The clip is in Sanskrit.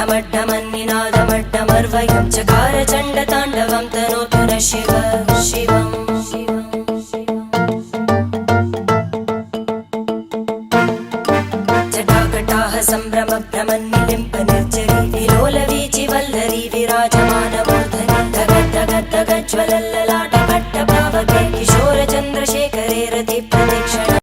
ढमढमन्निनादमड्डमर्वयं चकार चण्डताण्डवं तनोतु नः शिव शिवम् जटाकटाह सम्भ्रमभ्रमन्निलिम्प निर्जरी विलोलवीचि वल्लरी विराजमानमूर्धनि धगद्धगद्धगज्ज्वलल्ललाट